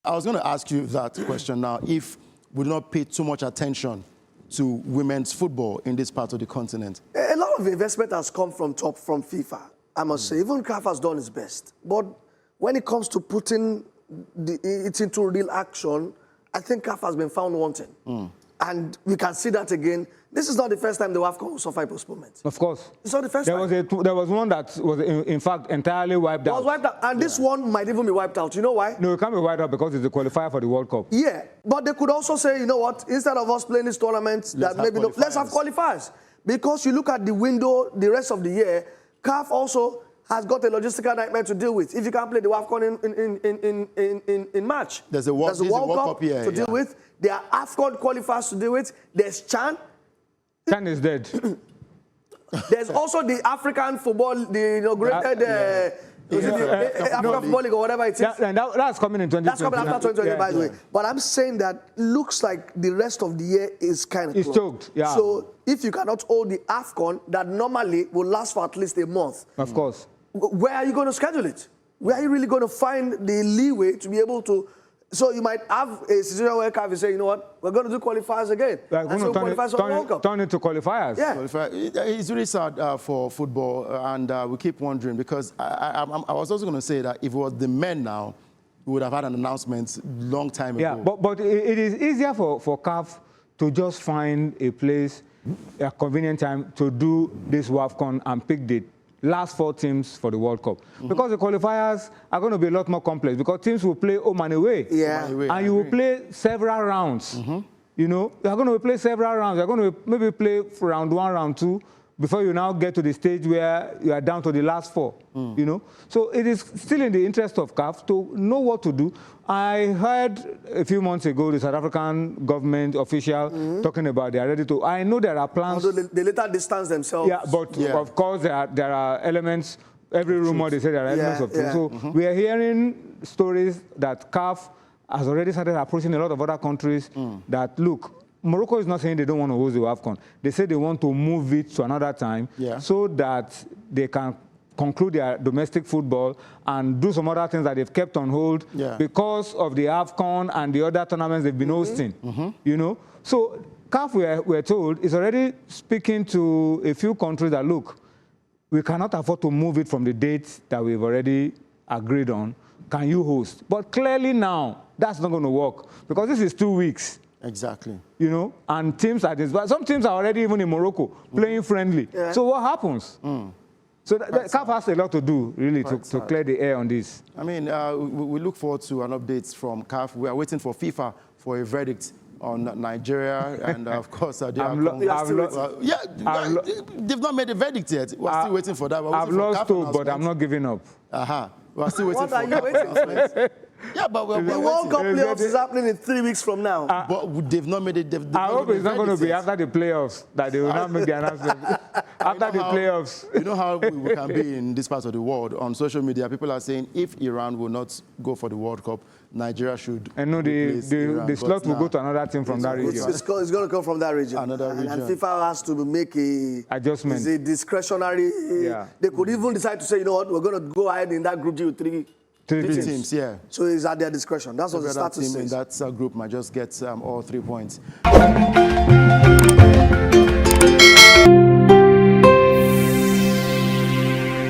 I was going to ask you that question now. If we do not pay too much attention to women's football in this part of the continent. A lot of investment has come from FIFA, I must say. Even CAF has done its best. But when it comes to putting it into real action, I think CAF has been found wanting. And we can see that again. This is not the first time the WAFCON will suffer postponement. Of course. It's not the first time. There was one that was, in fact, entirely wiped out. It was wiped out. And this one might even be wiped out. You know why? No, it can't be wiped out because it's a qualifier for the World Cup. Yeah, but they could also say, you know what, instead of us playing this tournament, let's have qualifiers. Because you look at the window, the rest of the year, CAF also has got a logistical nightmare to deal with. If you can't play the WAFCON in March, there's a World Cup here to deal with. There are AFCON qualifiers to deal with. There's CHAN. CHAN is dead. There's also the African football, the inaugurated African Football League or whatever it is. That's coming in 2020. That's coming after 2020, by the way. But I'm saying that looks like the rest of the year is kind of it's choked, yeah. So if you cannot hold the AFCON, that normally will last for at least a month. Of course. Where are you going to schedule it? Where are you really going to find the leeway to be able to? So you might have a situation where CAF is saying, you know what, we're going to do qualifiers again. And so turn it to qualifiers. Yeah. It's really sad for football, and we keep wondering, because I was also going to say that if it was the men now, we would have had an announcement long time ago. Yeah, but it is easier for CAF to just find a place, a convenient time to do this WAFCON and pick the last 4 teams for the World Cup. Because the qualifiers are going to be a lot more complex, because teams will play home and away. Yeah. And you will play several rounds. You know, you are going to play several rounds. You're going to maybe play for round 1, round 2, before you now get to the stage where you are down to the last 4, you know. So it is still in the interest of CAF to know what to do. I heard a few months ago the South African government official talking about they are ready to. I know there are plans. Although they later distance themselves. Yeah, but of course there are elements. Every rumor they say there are elements of truth. So we are hearing stories that CAF has already started approaching a lot of other countries that look. Morocco is not saying they don't want to host the WAFCON. They say they want to move it to another time so that they can conclude their domestic football and do some other things that they've kept on hold because of the AFCON and the other tournaments they've been hosting, you know. So CAF, we're told, is already speaking to a few countries that, look, we cannot afford to move it from the date that we've already agreed on. Can you host? But clearly now, that's not going to work because this is 2 weeks. Exactly. You know, and teams are this, but some teams are already even in Morocco playing friendly. So what happens? So CAF has a lot to do, really, to clear the air on this. I mean, we look forward to an update from CAF. We are waiting for FIFA for a verdict on Nigeria, and of course, they've not made a verdict yet. We're still waiting for that. I've lost hope, but I'm not giving up. We're still waiting for CAF. Yeah, but the World Cup playoffs is happening in 3 weeks from now. But they've not made it. I hope it's not going to be after the playoffs that they will not make the announcement. After the playoffs. You know how we can be in this part of the world. On social media, people are saying if Iran will not go for the World Cup, Nigeria should. And no, the slot will go to another team from that region. It's going to come from that region. Another region. And FIFA has to make a adjustment. It's a discretionary. They could even decide to say, you know what, we're going to go ahead in that group G with three teams. So it's at their discretion. That's what the status says. That group might just get all 3 points.